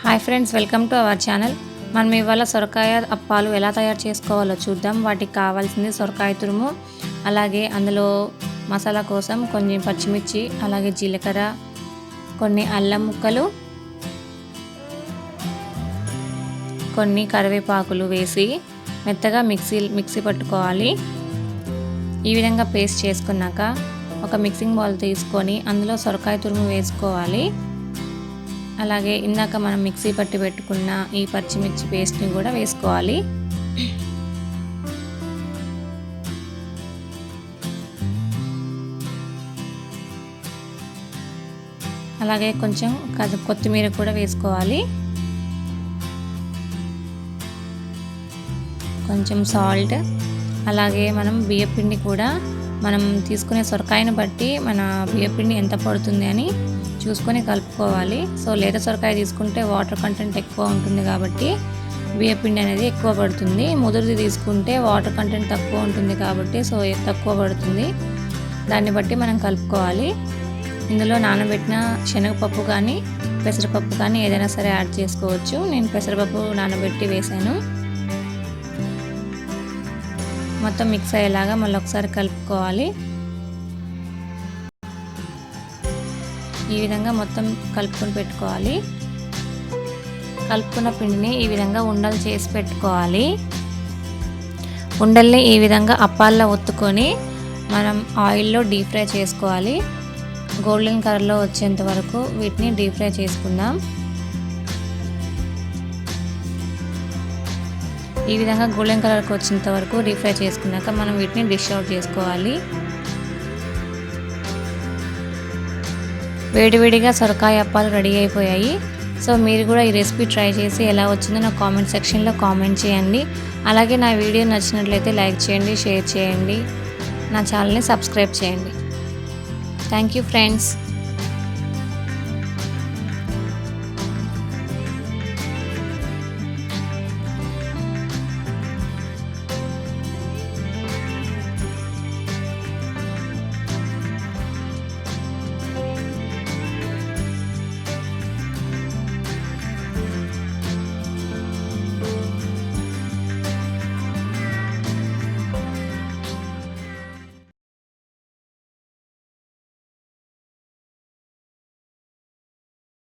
Hi friends, welcome to our channel. మనం ఇవాళ సొరకాయ అప్పాలు ఎలా తయారు చేసుకోవాలో చూద్దాం. వాటికి కావాల్సింది సొరకాయ తురుము, అలాగే అందులో మసాలా కోసం కొంచెం పచ్చిమిర్చి, అలాగే జీలకర్ర, కొన్ని అల్లం ముక్కలు, కొన్ని కరివేపాకులు వేసి మెత్తగా మిక్సీ పట్టుకోవాలి. ఈ విధంగా పేస్ట్ చేసుకున్నాక ఒక మిక్సింగ్ బౌల్ తీసుకొని అందులో సొరకాయ తురుము వేసుకోవాలి. అలాగే ఇందాక మనం మిక్సీ పట్టి పెట్టుకున్న ఈ పచ్చిమిర్చి పేస్ట్ని కూడా వేసుకోవాలి. అలాగే కొంచెం కొత్తిమీర కూడా వేసుకోవాలి. కొంచెం సాల్ట్, అలాగే మనం బియ్యపిండి కూడా మనం తీసుకునే సొరకాయను బట్టి మన బియ్యపిండి ఎంత పడుతుంది అని చూసుకొని కలుపుకోవాలి. సో లేత సొరకాయ తీసుకుంటే వాటర్ కంటెంట్ ఎక్కువ ఉంటుంది కాబట్టి బియ్యపిండి అనేది ఎక్కువ పడుతుంది. ముదురుది తీసుకుంటే వాటర్ కంటెంట్ తక్కువ ఉంటుంది కాబట్టి సో తక్కువ పడుతుంది. దాన్ని బట్టి మనం కలుపుకోవాలి. ఇందులో నానబెట్టిన శనగపప్పు కానీ పెసరపప్పు కానీ ఏదైనా సరే యాడ్ చేసుకోవచ్చు. నేను పెసరపప్పు నానబెట్టి వేసాను. మొత్తం మిక్స్ అయ్యేలాగా మళ్ళీ ఒకసారి కలుపుకోవాలి. ఈ విధంగా మొత్తం కలుపుకొని పెట్టుకోవాలి. కలుపుకున్న పిండిని ఈ విధంగా ఉండలు చేసి పెట్టుకోవాలి. ఉండల్ని ఈ విధంగా అప్పాల్లో ఒత్తుకొని మనం ఆయిల్లో డీప్ ఫ్రై చేసుకోవాలి. గోల్డెన్ కలర్లో వచ్చేంత వరకు వీటిని డీప్ ఫ్రై చేసుకుందాం. ఈ విధంగా గోల్డెన్ కలర్కి వచ్చేంత వరకు డీప్ ఫ్రై చేసుకున్నాక మనం వీటిని డిష్ అవుట్ చేసుకోవాలి. వేడివేడిగా సొరకాయ అప్పాలు రెడీ అయిపోయాయి. సో మీరు కూడా ఈ రెసిపీ ట్రై చేసి ఎలా వచ్చిందో నా కామెంట్ సెక్షన్లో కామెంట్ చేయండి. అలాగే నా వీడియో నచ్చినట్లయితే లైక్ చేయండి, షేర్ చేయండి, నా ఛానల్ని సబ్స్క్రైబ్ చేయండి. Thank you friends.